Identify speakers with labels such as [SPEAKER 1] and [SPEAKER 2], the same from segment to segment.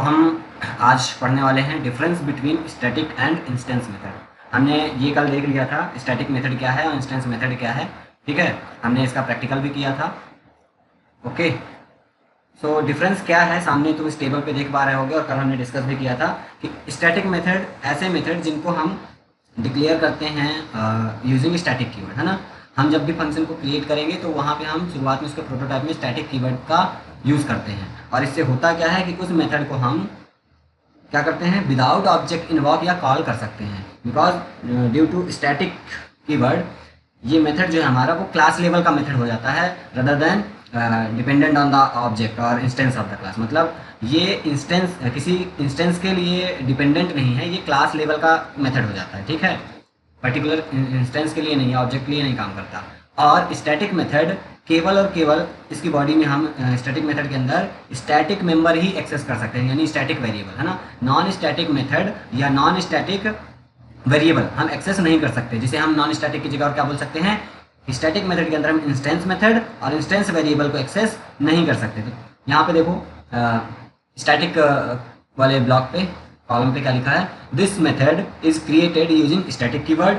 [SPEAKER 1] हम आज पढ़ने वाले हैं difference between static and instance method. हमने ये कल देख लिया था स्टैटिक मेथड क्या है और इंस्टेंस मेथड क्या है। ठीक है, हमने इसका प्रैक्टिकल भी किया था। ओके, सो डिफरेंस क्या है सामने तुम इस टेबल पे देख पा रहे होगे और कल हमने डिस्कस भी किया था कि स्टैटिक मेथड ऐसे मेथड जिनको हम डिक्लेयर करते हैं यूजिंग स्टैटिक कीवर्ड, है ना। हम जब भी फंक्शन को क्रिएट करेंगे तो वहाँ पे हम शुरुआत में उसके प्रोटोटाइप में स्टैटिक कीवर्ड का यूज़ करते हैं और इससे होता क्या है कि उस मेथड को हम क्या करते हैं विदाउट ऑब्जेक्ट इन्वॉक या कॉल कर सकते हैं, because due to static keyword ये मेथड जो है हमारा वो क्लास लेवल का मेथड हो जाता है rather than dependent on the object और इंस्टेंस ऑफ द क्लास। मतलब ये इंस्टेंस किसी इंस्टेंस के लिए डिपेंडेंट नहीं है, ये क्लास लेवल का मेथड हो जाता है। ठीक है, पर्टिकुलर इंस्टेंस के लिए नहीं, ऑब्जेक्ट के लिए नहीं काम करता। और स्टैटिक मेथड केवल और केवल इसकी बॉडी में हम स्टैटिक मेथड के अंदर स्टैटिक मेंबर ही एक्सेस कर सकते हैं, यानी स्टैटिक वेरिएबल, है ना। नॉन स्टैटिक मेथड या नॉन स्टैटिक वेरिएबल हम एक्सेस नहीं कर सकते, जिसे हम नॉन स्टैटिक की जगह और क्या बोल सकते हैं, स्टैटिक मेथड के अंदर हम इंस्टेंस मेथड और इंस्टेंस वेरिएबल को एक्सेस नहीं कर सकते। तो यहाँ पे देखो स्टैटिक वाले ब्लॉक पे कॉलम पे क्या लिखा है, this method is created using static keyword,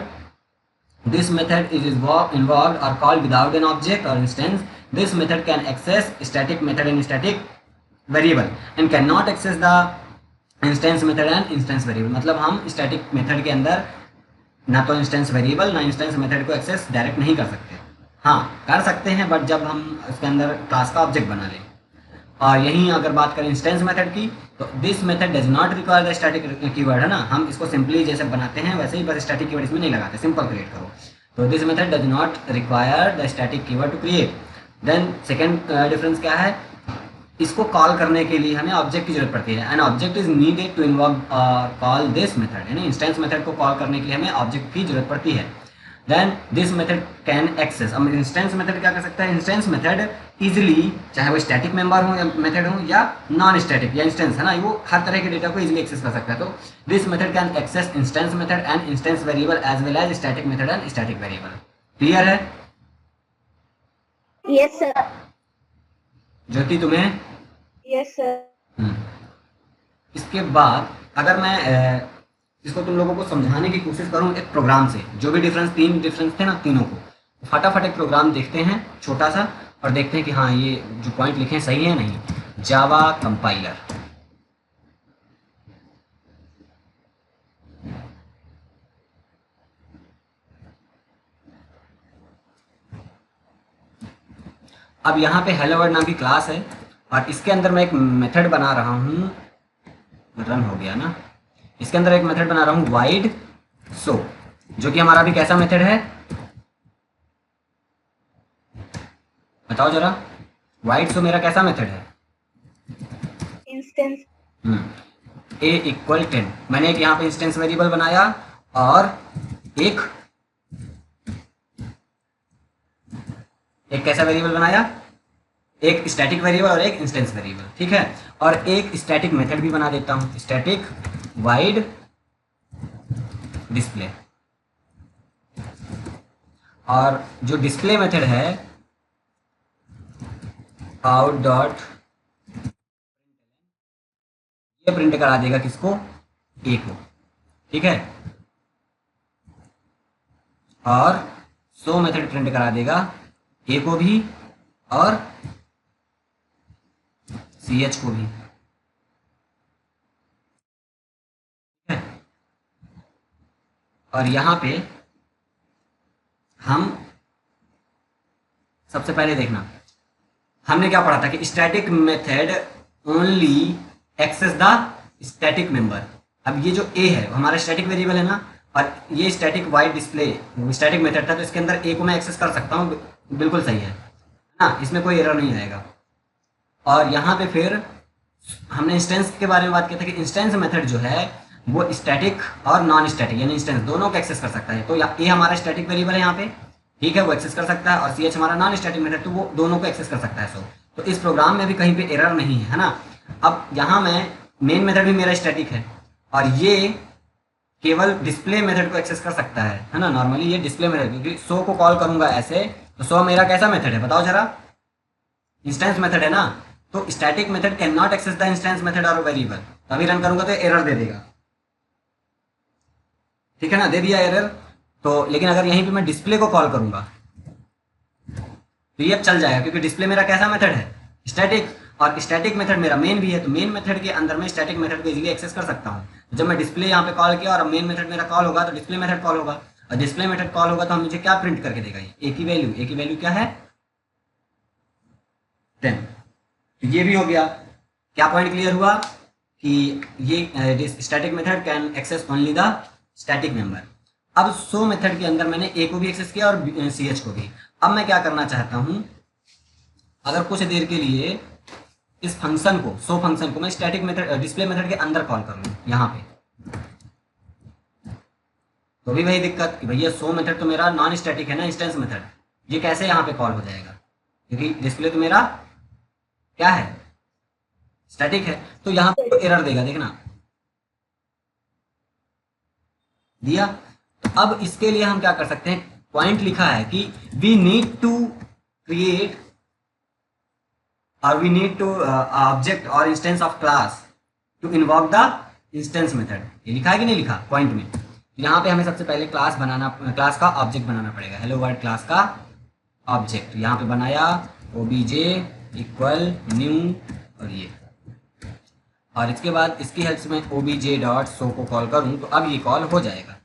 [SPEAKER 1] this method is involved or called without an object or instance. This method can access static method and static variable and cannot access the instance method and instance variable. मतलब हम static method के अंदर ना तो instance variable ना instance method को access direct नहीं कर सकते। हाँ कर सकते हैं, बट जब हम उसके अंदर क्लास का ऑब्जेक्ट बना लें। और यहीं अगर बात करें इंस्टेंस मेथड की, तो this method does not require the static keyword, है ना। हम इसको सिंपली जैसे बनाते हैं वैसे ही, बस स्टैटिक कीवर्ड इसमें नहीं लगाते, सिंपल क्रिएट करो। तो this method does not require the static keyword to create. Then second difference क्या है, इसको कॉल करने के लिए हमें ऑब्जेक्ट की जरूरत पड़ती है। And object is needed to involve call this method, यानी इंस्टेंस मेथड को कॉल करने के लिए हमें ऑब्जेक्ट की जरूरत पड़ती है। Then this method can access, अब इंस्टेंस मेथड क्या कर सकता है, इंस्टेंस मेथड इजिली, चाहे वो स्टैटिक मेंबर हो या मेथड हो या नॉन स्टैटिक या इंस्टेंस, है ना, वो हर तरह के डेटा को इजिली एक्सेस कर सकता है। तो this method can access instance method and instance variable as well as static method and static variable. Clear है?
[SPEAKER 2] Yes sir.
[SPEAKER 1] ज्योति तुम्हें?
[SPEAKER 2] Yes sir.
[SPEAKER 1] इसके बाद अगर मैं इसको तुम लोगों को समझाने की कोशिश करूं एक प्रोग्राम से, जो भी तीन डिफरेंस थे ना तीनों को, फटाफट एक प्रोग्राम देखते हैं छोटा सा और देखते हैं कि हाँ ये जो पॉइंट लिखे हैं सही है नहीं। जावा कंपाइलर, अब यहाँ पे हेलो वर्ल्ड नाम की क्लास है और इसके अंदर मैं एक मेथड बना रहा हूँ, रन हो गया ना। इसके अंदर एक मेथड बना रहा हूँ वाइड सो, जो कि हमारा भी कैसा मेथड है, बताओ जरा। वाइड सो मेरा कैसा मेथड है,
[SPEAKER 2] इंस्टेंस।
[SPEAKER 1] a इक्वल 10, मैंने एक यहाँ पे इंस्टेंस वेरिएबल बनाया और एक कैसा वेरिएबल बनाया, एक स्टैटिक वेरिएबल और एक इंस्टेंस वेरिएबल। ठीक है, और एक स्टैटिक मेथड भी बना देता हूँ, स्टैटिक वाइड डिस्प्ले। और जो डिस्प्ले मेथड है आउट डॉट, ये प्रिंट करा देगा किसको, ए को। ठीक है, और सो मेथड प्रिंट करा देगा ए को भी और सी एच को भी। और यहाँ पे हम सबसे पहले देखना, हमने क्या पढ़ा था कि static method only access the static member. अब ये जो ए है हमारा स्टैटिक वेरिएबल है ना, और ये static wide display static method था, तो इसके अंदर ए को मैं एक्सेस कर सकता हूँ, बिल्कुल सही है ना, इसमें कोई एरर नहीं आएगा। और यहाँ पे फिर हमने इंस्टेंस के बारे में बात की थी कि इंस्टेंस मेथड जो है वो स्टैटिक और नॉन स्टैटिक यानी इंस्टेंस दोनों को एक्सेस कर सकता है। तो ए हमारा स्टैटिक वेरिएबल है यहाँ पे, ठीक है, वो एक्सेस कर सकता है, और सी एच हमारा नॉन स्टैटिक मेथड, तो वो दोनों को एक्सेस कर सकता है। तो इस प्रोग्राम में भी कहीं पे एरर नहीं है ना। अब यहाँ मैं मेन मेथड भी मेरा स्टैटिक है और ये केवल डिस्प्ले मेथड को एक्सेस कर सकता है ना। नॉर्मली ये डिस्प्ले मेथड, क्योंकि शो को कॉल करूंगा ऐसे, तो शो मेरा कैसा मेथड है बताओ जरा, इंस्टेंस मेथड है ना। तो static method can not access the instance method और वेरिएबल। अभी रन करूंगा तो एरर दे देगा, ठीक है ना, दे दिया एरर। तो लेकिन अगर यहीं पे मैं डिस्प्ले को कॉल करूंगा तो ये अब चल जाएगा, क्योंकि डिस्प्ले मेरा कैसा मेथड है, स्टैटिक, और स्टैटिक मेथड मेरा मेन भी है। तो मेन मेथड के अंदर मैं स्टैटिक मेथड को इजीली एक्सेस कर सकता हूँ। तो जब मैं डिस्प्ले यहाँ पे कॉल किया और मेन मेथड मेरा कॉल होगा तो डिस्प्ले मेथड कॉल होगा, और डिस्प्ले मेथड कॉल होगा तो हम मुझे क्या प्रिंट करके देगा, ये ए की वैल्यू। ए की वैल्यू क्या है, 10। तो ये भी हो गया। क्या पॉइंट क्लियर हुआ कि ये static method can access only the static member. अब सो मेथड के अंदर मैंने ए को भी एक्सेस किया और सी एच को भी। अब मैं क्या करना चाहता हूं, अगर कुछ देर के लिए इस फंक्शन को, सो फंक्शन को मैं स्टैटिक मेथड डिस्प्ले मेथड के अंदर कॉल करूं यहाँ पे, तो भी वही दिक्कत कि भैया सो मेथड तो मेरा नॉन स्टैटिक है ना, इंस्टेंस मेथड, ये कैसे यहाँ पे कॉल हो जाएगा, क्योंकि डिस्प्ले तो मेरा क्या है, स्टैटिक है। तो यहाँ पे एरर देगा, देखना दिया। तो अब इसके लिए हम क्या कर सकते हैं, पॉइंट लिखा है कि वी नीड टू क्रिएट और वी नीड टू ऑब्जेक्ट और instance of class to invoke the instance method. ये लिखा है कि नहीं लिखा पॉइंट में। यहाँ पे हमें सबसे पहले क्लास बनाना, क्लास का ऑब्जेक्ट बनाना पड़ेगा, हेलो वर्ल्ड क्लास का ऑब्जेक्ट। यहाँ पे बनाया ओबीजे इक्वल न्यू और ये, और इसके बाद इसकी हेल्प से मैं ओबीजे डॉट शो को कॉल करूँ तो अब ये कॉल हो जाएगा,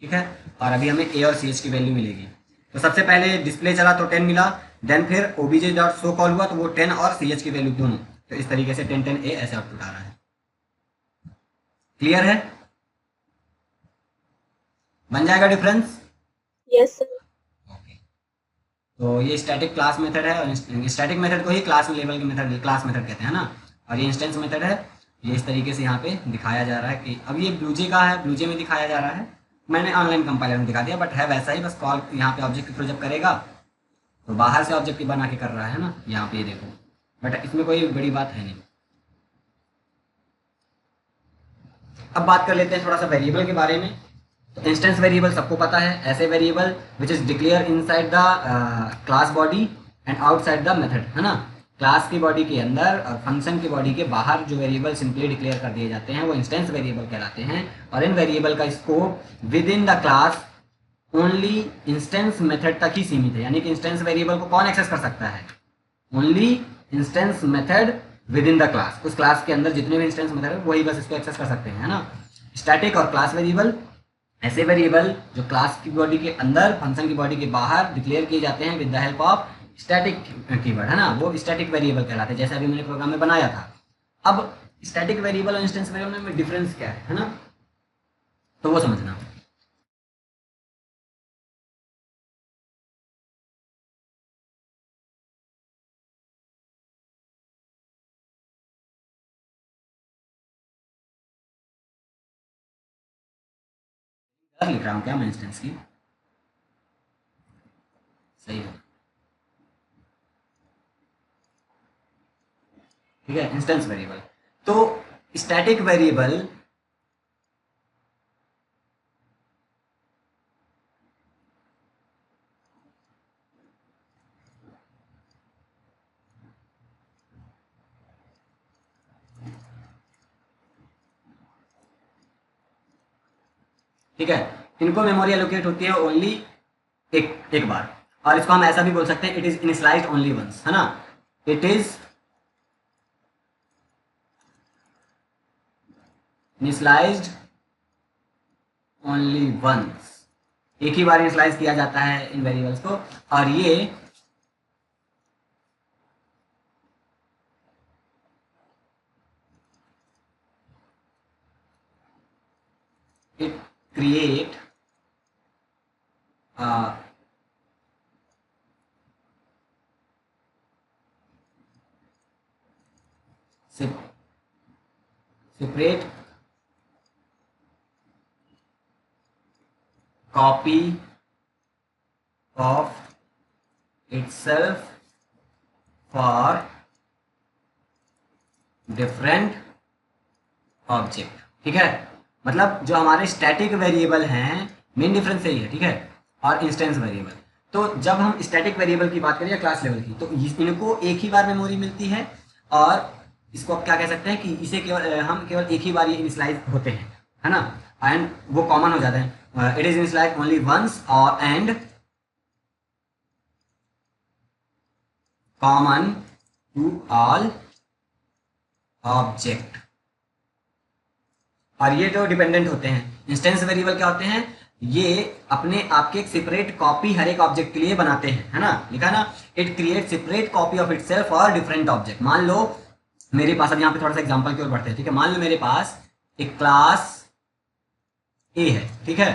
[SPEAKER 1] ठीक है। और अभी हमें ए और सी एच की वैल्यू मिलेगी। तो सबसे पहले डिस्प्ले चला तो 10 मिला, देन फिर ओबीजे डॉट शो कॉल हुआ तो वो 10 और सी एच की वैल्यू दोनों, तो इस तरीके से 10 10 ए ऐसे आउटपुट आ रहा है। क्लियर है, बन जाएगा डिफरेंस।
[SPEAKER 2] Yes sir.
[SPEAKER 1] ओके, तो ये स्टैटिक क्लास मेथड है, और स्टैटिक मेथड को ही क्लास लेवल के मेथड, क्लास मेथड कहते हैं ना, और ये इंस्टेंस मेथड है। ये इस तरीके से यहाँ पे दिखाया जा रहा है कि अब ये ब्लूजे का है, ब्लूजे में दिखाया जा रहा है, मैंने ऑनलाइन कंपाइलर में दिखा दिया, बट है वैसा ही, बस कॉल यहाँ पे ऑब्जेक्ट के थ्रू जब करेगा तो बाहर से ऑब्जेक्ट बना के कर रहा है ना, यहाँ पे ये देखो, बट इसमें कोई बड़ी बात है नहीं। अब बात कर लेते हैं थोड़ा सा वेरिएबल के बारे में। तो इंस्टेंस वेरिएबल सबको पता है, ऐसे variable which is declare inside the class body and outside the method, है ना। क्लास की बॉडी के अंदर और फंक्शन की बॉडी के बाहर जो वेरिएबल सिंपली डिक्लेयर कर दिए जाते हैं वो इंस्टेंस वेरिएबल कहलाते हैं। और इन वेरिएबल का scope with in the class only instance method तक ही सीमित है, यानी कि इंस्टेंस वेरिएबल को कौन एक्सेस कर सकता है, only instance method with in the class. उस क्लास के अंदर जितने भी इंस्टेंस मेथड है वही बस इसको एक्सेस कर सकते हैं, है ना। स्टैटिक और क्लास वेरिएबल ऐसे वेरिएबल जो क्लास की बॉडी के अंदर फंक्शन की बॉडी के बाहर डिक्लेयर किए जाते हैं with the help of static keyword, है ना, वो स्टैटिक वेरिएबल कहलाते हैं, जैसे अभी मैंने प्रोग्राम में बनाया था। अब स्टैटिक वेरिएबल और इंस्टेंस वेरिएबल में डिफरेंस क्या है ना, तो वो समझना। लिख रहा हूँ क्या मैं इंस्टेंस की, सही है, ठीक है। इंस्टेंस वेरिएबल, तो स्टैटिक वेरिएबल ठीक है, इनको मेमोरी एलोकेट होती है ओनली एक बार, और इसको हम ऐसा भी बोल सकते हैं it is initialised only once, है ना, it is initialised only once, एक ही बार इनिशियलाइज किया जाता है इन वेरिएबल्स को, और ये it create separate copy of itself for different object, ठीक है। मतलब जो हमारे स्टैटिक वेरिएबल हैं मेन डिफरेंस यही है, ठीक है, और इंस्टेंस वेरिएबल। तो जब हम स्टैटिक वेरिएबल की बात करें या क्लास लेवल की, तो इनको एक ही बार मेमोरी मिलती है, और इसको आप क्या कह सकते हैं कि इसे केवल हम केवल एक ही बार ये इनिशियलाइज होते हैं, है ना, एंड वो कॉमन हो जाते हैं। It is initialise only once और and common to all object. और ये जो डिपेंडेंट होते हैं इंस्टेंस वेरिएबल क्या होते हैं, ये अपने आपके एक सेपरेट कॉपी हर एक ऑब्जेक्ट के लिए बनाते हैं, है ना, लिखा है ना, it create separate copy of itself for different object. मान लो मेरे पास, अब यहाँ पे थोड़ा सा एग्जांपल की ओर बढ़ते हैं, ठीक है, मान लो मेरे पास एक क्लास ए है, ठीक है,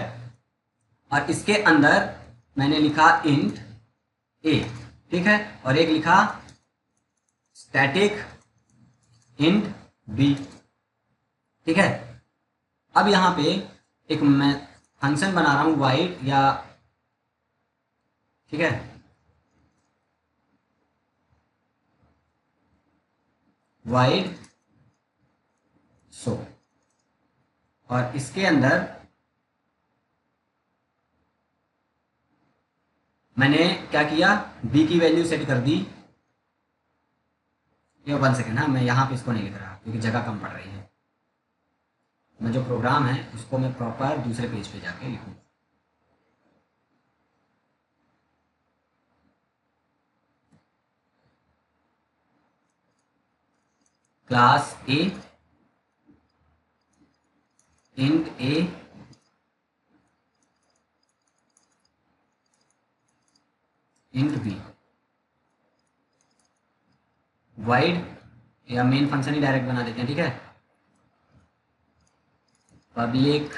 [SPEAKER 1] और इसके अंदर मैंने लिखा इंट ए, ठीक है, और एक लिखा स्टैटिक इंट बी, ठीक है। अब यहाँ पे एक मैं फंक्शन बना रहा हूँ वाइड, या ठीक है, वाइड शो, और इसके अंदर मैंने क्या किया, बी की वैल्यू सेट कर दी। ये 1 सेकेंड, हाँ, मैं यहाँ पे इसको नहीं लिख रहा क्योंकि जगह कम पड़ रही है। मैं जो प्रोग्राम है उसको मैं प्रॉपर दूसरे पेज पे जाके लिखूँ। Class A int A int B, void, या मेन फंक्शन ही डायरेक्ट बना देते हैं, ठीक है, public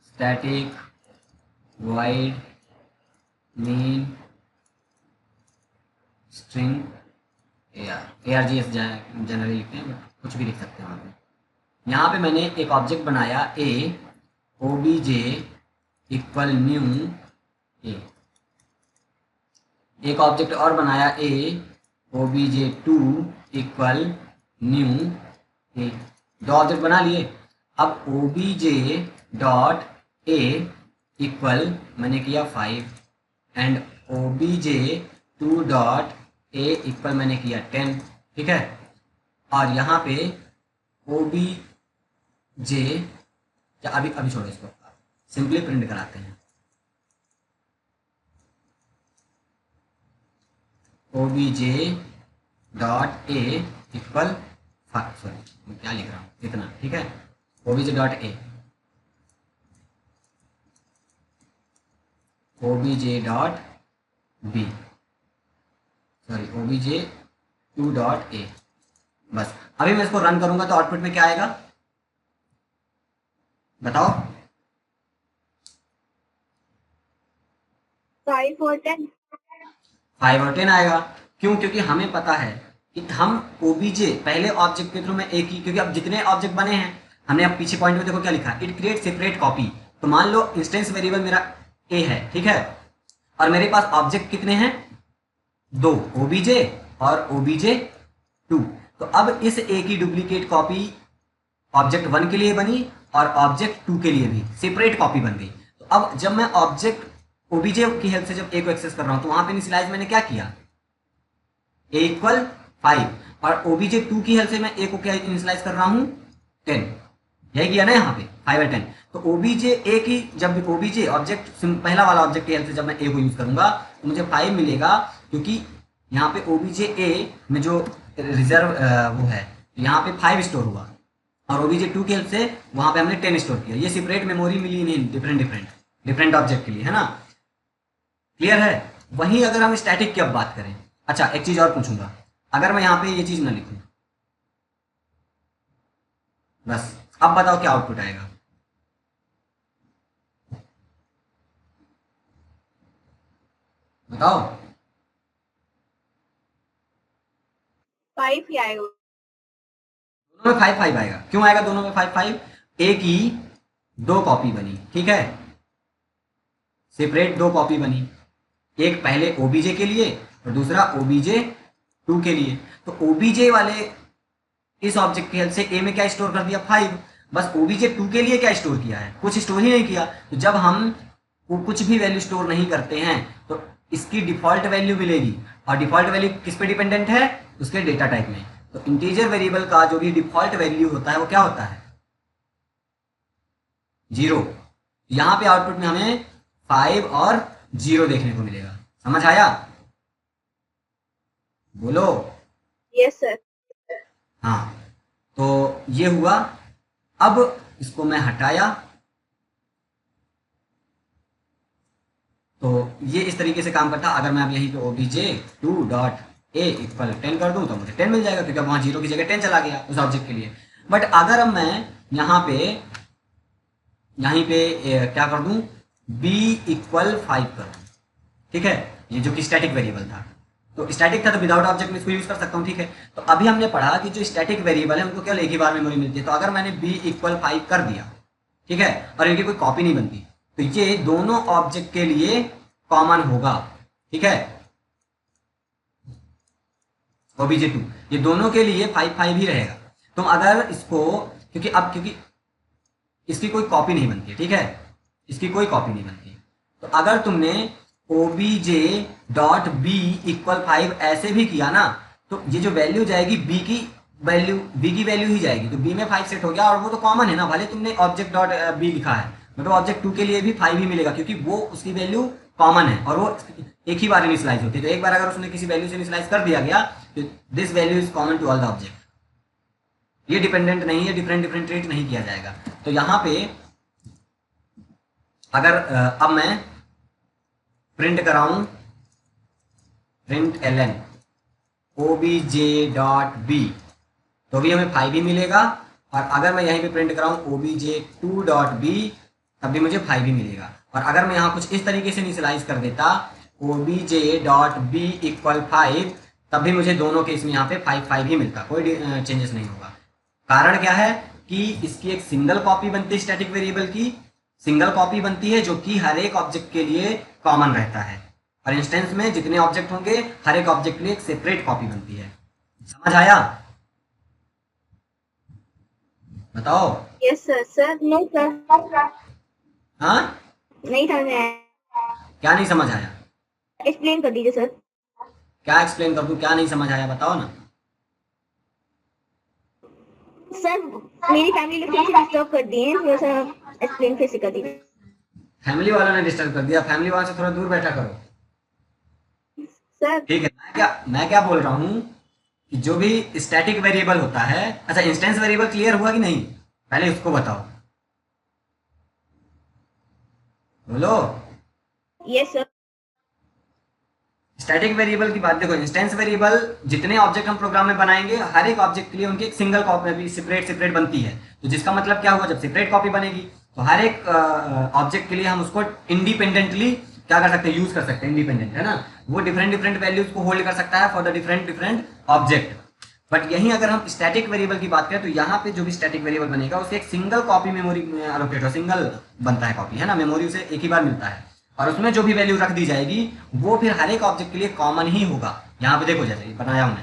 [SPEAKER 1] static void main string ARGS generally लिखते हैं, बट कुछ भी लिख सकते हैं वहाँ पे। यहाँ पे मैंने एक ऑब्जेक्ट बनाया ए obj इक्वल न्यू ए, एक ऑब्जेक्ट और बनाया ए obj2 इक्वल न्यू ए, दो ऑब्जेक्ट बना लिए। अब obj डॉट ए इक्वल मैंने किया 5 and obj2 dot A equal मैंने किया 10, ठीक है, और यहाँ पे obj, अभी अभी छोड़ो इसको, सिंपली प्रिंट कराते हैं। obj dot A equal, sorry मैं क्या लिख रहा हूँ इतना, ठीक है, obj dot A, obj dot B, sorry obj2 dot A. बस अभी मैं इसको रन करूंगा तो आउटपुट में क्या आएगा बताओ?
[SPEAKER 2] 5 और 10।
[SPEAKER 1] 5 और 10 आएगा। क्यों? क्योंकि हमें पता है कि हम obj पहले ऑब्जेक्ट के थ्रू में एक ही, क्योंकि अब जितने ऑब्जेक्ट बने हैं हमने, अब पीछे पॉइंट में देखो क्या लिखा, इट क्रिएट सेपरेट कॉपी। तो मान लो इंस्टेंस वेरिएबल मेरा ए है, ठीक है, और मेरे पास ऑब्जेक्ट कितने हैं, 2, obj और obj2। तो अब इस ए की डुप्लीकेट कॉपी ऑब्जेक्ट 1 के लिए बनी और ऑब्जेक्ट 2 के लिए भी सेपरेट कॉपी बन गई। तो अब जब मैं ऑब्जेक्ट obj की हेल्प से जब ए को एक्सेस कर रहा हूं तो वहां पे इनिशियलाइज मैंने क्या किया, ए इक्वल 5, और obj2 की हेल्प से मैं ए को क्या इनिशियलाइज कर रहा हूं 10, यही किया ना यहाँ पे 5 और 10। तो obj ए की, जब obj ऑब्जेक्ट पहला वाला ऑब्जेक्ट की हेल्प से जब मैं ए को यूज करूंगा तो मुझे 5 मिलेगा, क्योंकि यहाँ पे obj ए में जो रिजर्व वो है यहाँ पे 5 स्टोर हुआ, और obj2 की हेल्प से वहां पे हमने 10 स्टोर किया। ये सेपरेट मेमोरी मिली नहीं डिफरेंट ऑब्जेक्ट के लिए, है ना, क्लियर है। वहीं अगर हम स्टैटिक की अब बात करें, अच्छा एक चीज और पूछूंगा, अगर मैं यहाँ पे ये चीज ना लिखूं, बस अब बताओ क्या आउटपुट आएगा? बताओ।
[SPEAKER 2] 5 ही आएगा।
[SPEAKER 1] दोनों में 5 आएगा। क्यों आएगा दोनों में 5? ए की 2 कॉपी बनी, ठीक है, सेपरेट 2 कॉपी बनी, एक पहले obj के लिए और दूसरा obj2 के लिए। तो obj वाले इस ऑब्जेक्ट की हेल्प से ए में क्या स्टोर कर दिया 5, बस obj2 के लिए क्या स्टोर किया है, कुछ स्टोर ही नहीं किया। तो जब हम कुछ भी वैल्यू स्टोर नहीं करते हैं तो इसकी डिफॉल्ट वैल्यू मिलेगी, और डिफॉल्ट वैल्यू किस पे डिपेंडेंट है, उसके डेटा टाइप में। तो इंटीजर वेरिएबल का जो भी डिफॉल्ट वैल्यू होता है वो क्या होता है, 0। यहाँ पे आउटपुट में हमें 5 और 0 देखने को मिलेगा। समझ आया? बोलो।
[SPEAKER 2] Yes sir.
[SPEAKER 1] हाँ, तो ये हुआ। अब इसको मैं हटाया, तो ये इस तरीके से काम करता। अगर मैं अब यहीं पे obj2.a इक्वल 10 कर दूं तो मुझे 10 मिल जाएगा, क्योंकि अब वहाँ 0 की जगह 10 चला गया उस ऑब्जेक्ट के लिए। बट अगर अब मैं यहाँ पे क्या कर दूं, b इक्वल 5 कर दूं, ठीक है, ये जो कि स्टैटिक वेरिएबल था। तो स्टैटिक था तो विदाउट ऑब्जेक्ट में इसको यूज कर सकता हूँ, ठीक है। तो अभी हमने पढ़ा कि जो स्टैटिक वेरिएबल है उनको केवल एक ही बार मेमोरी मिलती है। तो अगर मैंने b इक्वल 5 कर दिया, ठीक है, और इनकी कोई कॉपी नहीं बनती, तो ये दोनों ऑब्जेक्ट के लिए कॉमन होगा, ठीक है। obj2 ये दोनों के लिए 5 ही रहेगा। तुम अगर इसको, क्योंकि इसकी कोई कॉपी नहीं बनती है, ठीक है, इसकी कोई कॉपी नहीं बनती है। तो अगर तुमने obj.b इक्वल 5 ऐसे भी किया ना, तो ये जो वैल्यू जाएगी b की वैल्यू ही जाएगी। तो b में 5 सेट हो गया, और वो तो कॉमन है ना, भले तुमने ऑब्जेक्ट डॉट बी लिखा है, मतलब ऑब्जेक्ट 2 के लिए भी 5 ही मिलेगा, क्योंकि वो उसकी वैल्यू कॉमन है और वो एक ही बार इनिशियलाइज होती है। तो एक बार अगर उसने किसी वैल्यू से इनिशियलाइज कर दिया गया, तो this value is common to all the object. ये डिपेंडेंट नहीं है, डिफरेंट ट्रीट नहीं किया जाएगा। तो यहाँ पे अगर अब मैं प्रिंट कराऊं प्रिंट ln obj.b, तो भी हमें 5 ही मिलेगा। और अगर मैं यहीं पे प्रिंट कराऊं obj2.b, तब भी मुझे 5 ही मिलेगा। और अगर मैं यहाँ कुछ इस तरीके से इनिशियलाइज कर देता obj.b इक्वल 5, तब भी मुझे दोनों केस में यहाँ पे 5 ही मिलता, कोई चेंजेस नहीं होगा। कारण क्या है कि इसकी एक सिंगल कॉपी बनती है, स्टैटिक वेरिएबल की सिंगल कॉपी बनती है, जो कि हर एक ऑब्जेक्ट के लिए कॉमन रहता है। और इंस्टेंस में जितने ऑब्जेक्ट होंगे, हर एक ऑब्जेक्ट के लिए एक सेपरेट कॉपी बनती है। समझ आया? बताओ।
[SPEAKER 2] Yes sir. Sir no sir.
[SPEAKER 1] हाँ,
[SPEAKER 2] नहीं समझ में आया,
[SPEAKER 1] क्या नहीं समझ आया?
[SPEAKER 2] एक्सप्लेन कर दीजिए सर।
[SPEAKER 1] क्या एक्सप्लेन कर दूं, क्या नहीं समझ आया बताओ ना।
[SPEAKER 2] सर मेरी फैमिली लोग थोड़ी सी डिस्टर्ब कर दिए हैं, थोड़ा सा एक्सप्लेन फिर से कर दीजिए।
[SPEAKER 1] फैमिली वालों ने डिस्टर्ब कर दिया, फैमिली वालों से थोड़ा दूर बैठा करो,
[SPEAKER 2] सर
[SPEAKER 1] ठीक है। मैं क्या बोल रहा हूँ कि जो भी स्टैटिक वेरिएबल होता है, अच्छा इंस्टेंस वेरिएबल क्लियर हुआ कि नहीं, पहले उसको बताओ, बोलो।
[SPEAKER 2] Yes sir.
[SPEAKER 1] स्टैटिक वेरिएबल की बात देखो, इंस्टेंस वेरिएबल जितने ऑब्जेक्ट हम प्रोग्राम में बनाएंगे, हर एक ऑब्जेक्ट के लिए उनकी एक सिंगल कॉपी सेपरेट बनती है। तो जिसका मतलब क्या हुआ, जब सेपरेट कॉपी बनेगी तो हर एक ऑब्जेक्ट के लिए हम उसको इंडिपेंडेंटली क्या कर सकते हैं, यूज कर सकते हैं। इंडिपेंडेंट है ना, वो डिफरेंट वैल्यूज को होल्ड कर सकता है for the different object. But यहीं अगर हम स्टैटिक वेरिएबल की बात करें, तो यहाँ पे जो भी स्टैटिक वेरिएबल बनेगा उसे एक सिंगल कॉपी मेमोरी में एलोकेट हो, सिंगल बनता है कॉपी, है ना, मेमोरी उसे एक ही बार मिलता है। और उसमें जो भी वैल्यू रख दी जाएगी वो फिर हर एक ऑब्जेक्ट के लिए कॉमन ही होगा। यहाँ पे देखो, जैसे बताया हमने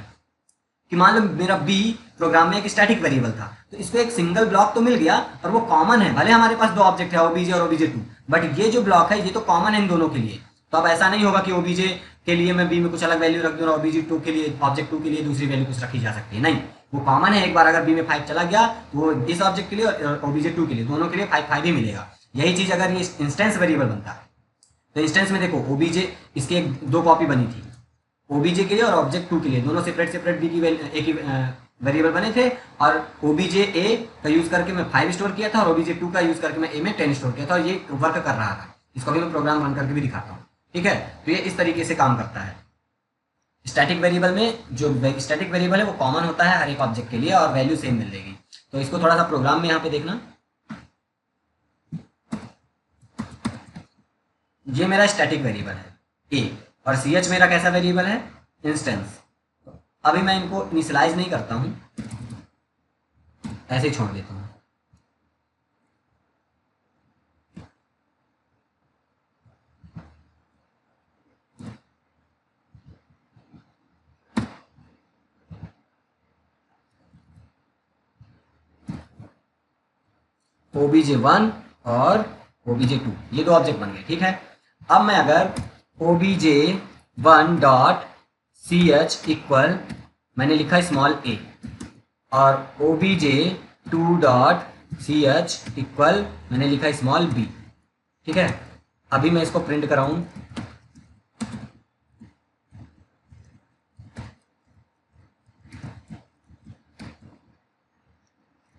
[SPEAKER 1] कि मान लो मेरा b प्रोग्राम में एक स्टैटिक वेरिएबल था, तो इसको एक सिंगल ब्लॉक तो मिल गया और वो कॉमन है। भले हमारे पास दो ऑब्जेक्ट है, obj और obj2, बट ये जो ब्लॉक है ये तो कॉमन है इन दोनों के लिए। तो अब ऐसा नहीं होगा कि obj के लिए मैं b में कुछ अलग वैल्यू रख दूँ और obj2 के लिए, ऑब्जेक्ट 2 के लिए दूसरी वैल्यू कुछ रखी जा सकती है, नहीं, वो कॉमन है। एक बार अगर b में 5 चला गया तो वो इस ऑब्जेक्ट के लिए और obj2 के लिए, दोनों के लिए 5 ही मिलेगा। यही चीज अगर ये इंस्टेंस वेरिएबल बनता है, तो इंस्टेंस में देखो obj इसकी दो कॉपी बनी थी, obj के लिए और ऑब्जेक्ट 2 के लिए, दोनों सेपरेट b की एक ही वेरिएबल बने थे। और obj a का यूज करके मैं 5 स्टोर किया था और obj 2 का यूज करके मैं a में 10 स्टोर किया था, और ये वर्क कर रहा था। इसको भी मैं प्रोग्राम रन करके भी दिखाता हूँ, ठीक है। तो ये इस तरीके से काम करता है। स्टैटिक वेरिएबल में जो स्टैटिक वेरिएबल है वो कॉमन होता है हर एक ऑब्जेक्ट के लिए और वैल्यू सेम मिलेगी। तो इसको थोड़ा सा प्रोग्राम में यहाँ पे देखना, ये मेरा स्टैटिक वेरिएबल है a, और ch मेरा कैसा वेरिएबल है, इंस्टेंस। अभी मैं इनको इनिशियलाइज नहीं करता हूं, ऐसे ही छोड़ देता हूं। obj1 और obj2 ये दो ऑब्जेक्ट बन गए, ठीक है। अब मैं अगर obj1 डॉट ch इक्वल मैंने लिखा स्मॉल ए, और obj2.ch इक्वल मैंने लिखा स्मॉल बी। ठीक है, अभी मैं इसको प्रिंट कराऊं।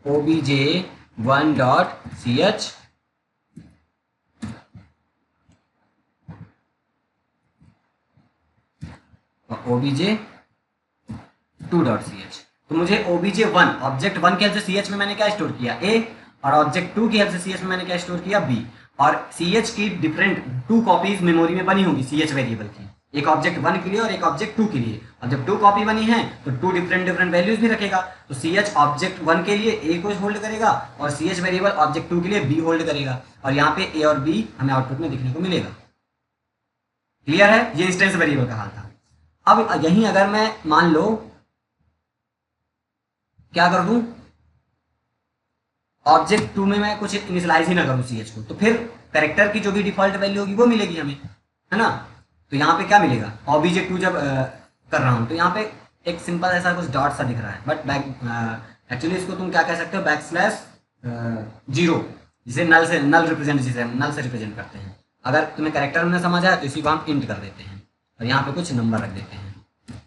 [SPEAKER 1] obj1.ch और obj2.ch। तो मुझे obj1 ऑब्जेक्ट 1 की हेल्प से ch में मैंने क्या स्टोर किया a, और ऑब्जेक्ट 2 की हेल्प से ch में मैंने क्या स्टोर किया b, और ch की डिफरेंट 2 कॉपीज मेमोरी में बनी होंगी ch वेरिएबल की, एक ऑब्जेक्ट 1 के लिए और एक ऑब्जेक्ट 2 के लिए। और जब 2 कॉपी बनी है तो 2 डिफरेंट वैल्यूज भी रखेगा। तो ch ऑब्जेक्ट 1 के लिए a को होल्ड करेगा और ch वेरिएबल ऑब्जेक्ट 2 के लिए b होल्ड करेगा, और यहाँ पे a और b हमें आउटपुट में दिखने को मिलेगा। क्लियर है? ये इंस्टेंस वेरिएबल का हाल था। अब यहीं अगर मैं मान लो क्या कर दूं, ऑब्जेक्ट 2 में मैं कुछ इनिशियलाइज ही ना करूं ch को, तो फिर कैरेक्टर की जो भी डिफॉल्ट वैल्यू होगी वो मिलेगी हमें, है ना। तो यहाँ पे क्या मिलेगा, obj2 जब कर रहा हूं तो यहाँ पे एक सिंपल ऐसा कुछ डॉट सा दिख रहा है, बट एक्चुअली इसको तुम क्या कह सकते हो, /0, जिसे नल रिप्रेजेंट, जिसे नल से रिप्रेजेंट करते हैं। अगर तुम्हें कैरेक्टर में समझ आया तो इसी को हम इंट कर देते हैं और यहाँ पे कुछ नंबर रख देते हैं।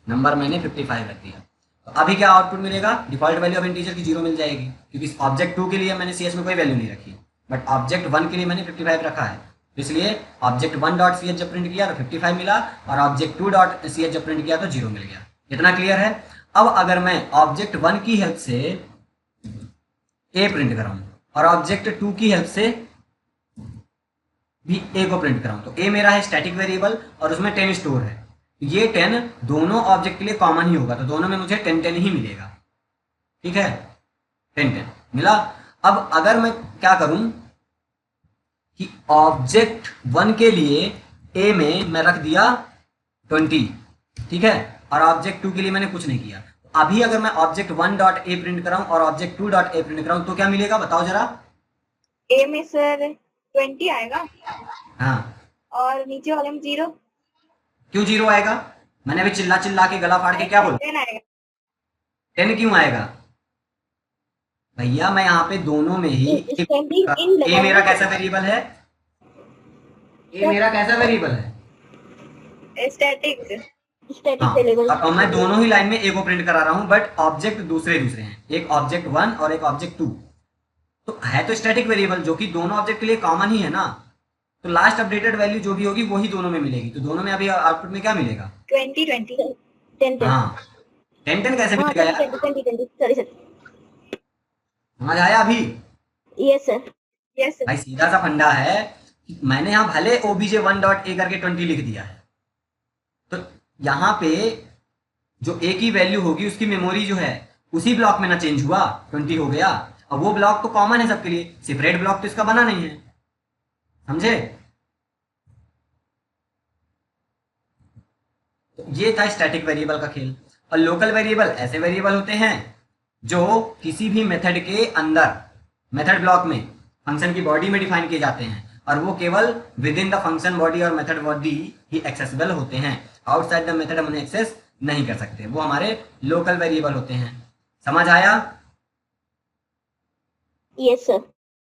[SPEAKER 1] नंबर मैंने 55 रख दिया। तो अभी क्या आउटपुट मिलेगा, डिफॉल्ट वैल्यू ऑफ इंटीजर की 0 मिल जाएगी, क्योंकि ऑब्जेक्ट 2 के लिए मैंने ch में कोई वैल्यू नहीं रखी, बट ऑब्जेक्ट 1 के लिए मैंने 55 रखा है, तो इसलिए ऑब्जेक्ट 1.ch जब प्रिंट किया तो 55 मिला, और ऑब्जेक्ट 2.ch जब प्रिंट किया तो 0 मिल गया। इतना क्लियर है? अब अगर मैं ऑब्जेक्ट 1 की हेल्प से a प्रिंट कराऊं और ऑब्जेक्ट 2 की हेल्प से भी a को प्रिंट कराऊं, तो a मेरा है स्टैटिक वेरिएबल और उसमें 10 स्टोर है, ये 10 दोनों ऑब्जेक्ट के लिए कॉमन ही होगा, तो दोनों में मुझे 10 ही मिलेगा। ठीक है, 10 मिला। अब अगर मैं क्या करूं कि ऑब्जेक्ट 1 के लिए a में मैं रख दिया 20, ठीक है, और ऑब्जेक्ट 2 के लिए मैंने कुछ नहीं किया, तो अभी अगर मैं ऑब्जेक्ट 1.a प्रिंट कराऊं और ऑब्जेक्ट 2.a प्रिंट कराऊं तो क्या मिलेगा, बताओ जरा।
[SPEAKER 2] ए में सर 20 आएगा
[SPEAKER 1] हाँ,
[SPEAKER 2] और नीचे वाले में 0।
[SPEAKER 1] क्यों 0 आएगा? मैंने अभी चिल्ला चिल्ला के गला फाड़ के क्या बोला,
[SPEAKER 2] 10 आएगा।
[SPEAKER 1] 10 क्यों आएगा भैया? मैं यहाँ पे दोनों में ही
[SPEAKER 2] स्टैंडिंग इन
[SPEAKER 1] a मेरा कैसा वेरिएबल है, a मेरा कैसा वेरिएबल है,
[SPEAKER 2] स्टैटिक
[SPEAKER 1] हाँ,
[SPEAKER 2] वेरिएबल।
[SPEAKER 1] और मैं दोनों ही लाइन में a को प्रिंट करा रहा हूँ, बट ऑब्जेक्ट दूसरे दूसरे हैं, एक ऑब्जेक्ट 1 और एक ऑब्जेक्ट 2, तो है तो स्टैटिक वेरिएबल जो कि दोनों ऑब्जेक्ट के लिए कॉमन ही है ना, तो लास्ट अपडेटेड वैल्यू जो भी होगी वही दोनों में मिलेगी, तो दोनों में अभी आउटपुट में क्या मिलेगा,
[SPEAKER 2] 20 20 10 10।
[SPEAKER 1] हाँ 10 कैसे
[SPEAKER 2] हाँ
[SPEAKER 1] मिलेगा
[SPEAKER 2] 20
[SPEAKER 1] यार,
[SPEAKER 2] 20 20 सॉरी सर।
[SPEAKER 1] समझ आया अभी?
[SPEAKER 2] Yes sir, yes sir.
[SPEAKER 1] भाई सीधा सा फंडा है कि मैंने यहाँ भले obj1.a करके 20 लिख दिया है, तो यहाँ पे जो a की वैल्यू होगी उसकी मेमोरी जो है उसी ब्लॉक में ना चेंज हुआ, 20 हो गया, और वो ब्लॉक तो कॉमन है सबके लिए, सेपरेट ब्लॉक तो इसका बना नहीं है, समझे। तो ये था स्टैटिक वेरिएबल का खेल। और लोकल वेरिएबल ऐसे वेरिएबल होते हैं जो किसी भी मेथड के अंदर, मेथड ब्लॉक में, फंक्शन की बॉडी में डिफाइन किए जाते हैं, और वो केवल with in the function body और मेथड बॉडी ही एक्सेसिबल होते हैं, आउटसाइड द मेथड हम उन्हें एक्सेस नहीं कर सकते, वो हमारे लोकल वेरिएबल होते हैं। समझ आया?
[SPEAKER 2] यस सर,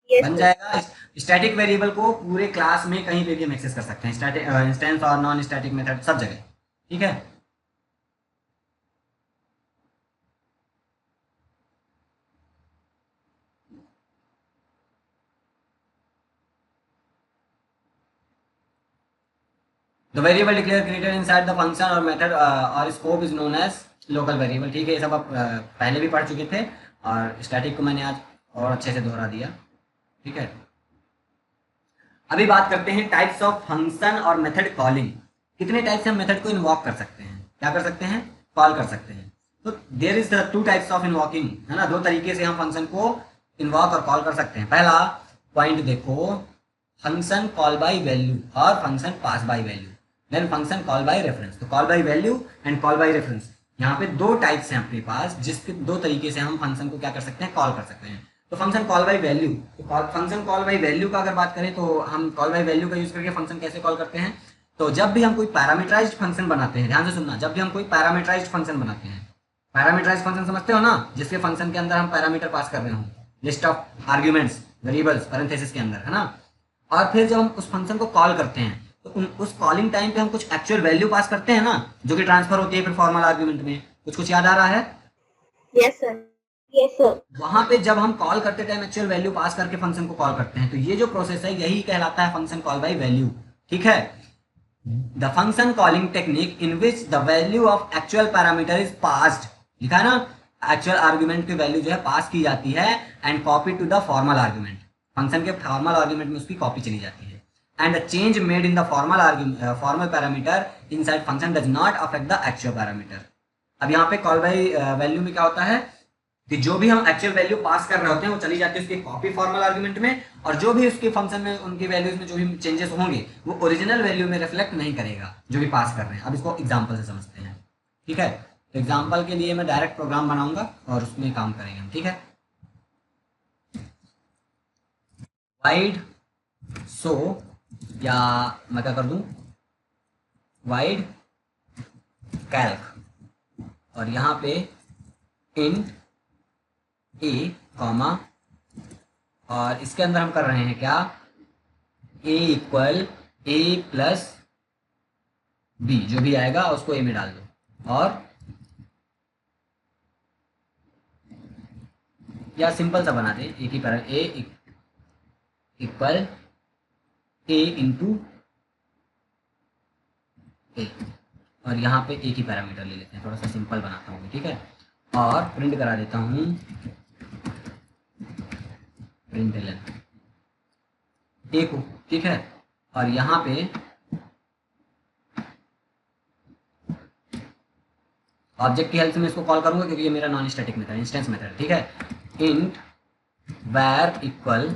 [SPEAKER 1] बन जाएगा। स्टैटिक वेरिएबल को पूरे क्लास में कहीं पे भी हम एक्सेस कर सकते हैं, स्टैटिक इंस्टेंस और नॉन स्टैटिक मेथड सब जगह, ठीक है। The variable declare created inside the function और मेथड और scope is known as local variable. ठीक है, ये सब आप पहले भी पढ़ चुके थे, और स्टैटिक को मैंने आज और अच्छे से दोहरा दिया, ठीक है। अभी बात करते हैं टाइप्स ऑफ फंक्शन और मेथड कॉलिंग। कितने टाइप से हम मेथड को इन्वॉक कर सकते हैं, क्या कर सकते हैं, कॉल कर सकते हैं। तो there is the 2 types of invoking, है ना, 2 तरीके से हम फंक्शन को इन्वॉक और कॉल कर सकते हैं। पहला पॉइंट देखो, फंक्शन कॉल बाय वैल्यू और function pass by value, then function call by reference. तो call by value and call by reference, यहाँ पे 2 टाइप्स हैं अपने पास, जिसके 2 तरीके से हम फंक्शन को क्या कर सकते हैं, कॉल कर सकते हैं। तो फंक्शन कॉल बाय वैल्यू, तो फंक्शन कॉल बाय वैल्यू का अगर बात करें तो हम कॉल बाय वैल्यू का यूज करके फंक्शन कैसे कॉल करते हैं। तो जब भी हम कोई पैरामीटराइज्ड फंक्शन बनाते हैं, ध्यान से सुनना, जब भी हम कोई पैरामीटराइज्ड फंक्शन बनाते हैं पैरामीटराइज फंक्शन समझते हो ना, जिसके फंक्शन के अंदर हम पैरामीटर पास कर रहे हो, list of arguments variables parenthesis के अंदर, है ना। और फिर जब हम उस फंक्शन को कॉल करते हैं तो उस कॉलिंग टाइम पे हम कुछ एक्चुअल वैल्यू पास करते हैं ना, जो कि ट्रांसफर होती है फिर फॉर्मल आर्ग्यूमेंट में। कुछ याद आ रहा है?
[SPEAKER 2] Yes sir. Yes sir.
[SPEAKER 1] वहां पे जब हम कॉल करते टाइम एक्चुअल वैल्यू पास करके फंक्शन को कॉल करते हैं, तो ये जो प्रोसेस है यही कहलाता है फंक्शन कॉल बाय वैल्यू। ठीक है, the function calling technique in which the value of actual parameter is passed, लिखा है ना, एक्चुअल आर्ग्यूमेंट की वैल्यू जो है पास की जाती है and copy to the formal argument, function के फॉर्मल आर्ग्यूमेंट में उसकी कॉपी चली जाती है। And the change made in the formal parameter inside function does not affect the actual parameter. अब यहाँ पे कॉल बाय वैल्यू में क्या होता है कि जो भी हम एक्चुअल वैल्यू पास कर रहे होते हैं वो चली जाती है उसकी कॉपी फॉर्मल आर्गुमेंट में, और जो भी उसके फंक्शन में उनकी वैल्यूज में जो भी चेंजेस होंगे वो ओरिजिनल वैल्यू में रिफ्लेक्ट नहीं करेगा जो भी पास कर रहे हैं। अब इसको एग्जांपल से समझते हैं। ठीक है, तो एग्जांपल के लिए मैं डायरेक्ट प्रोग्राम बनाऊंगा और उसमें काम करेंगे हम। ठीक है, वाइड सो, या मैं क्या कर दूं, वाइड कैल्क, और यहाँ पे इंट ए कॉमा, और इसके अंदर हम कर रहे हैं क्या, ए इक्वल ए प्लस बी, जो भी आएगा उसको ए में डाल दो, और या सिंपल सा बना दें एक ही पैरा, ए इक्वल ए इंटू ए, और यहाँ पे एक ही पैरामीटर ले लेते हैं, थोड़ा सा सिंपल बनाता हूँ। ठीक है, और प्रिंट करा देता हूँ प्रिंट एलन ए को। ठीक है, और यहाँ पे ऑब्जेक्ट की हेल्प से मैं इसको कॉल करूंगा क्योंकि ये मेरा non static method, instance method. ठीक है, इंट वैर इक्वल,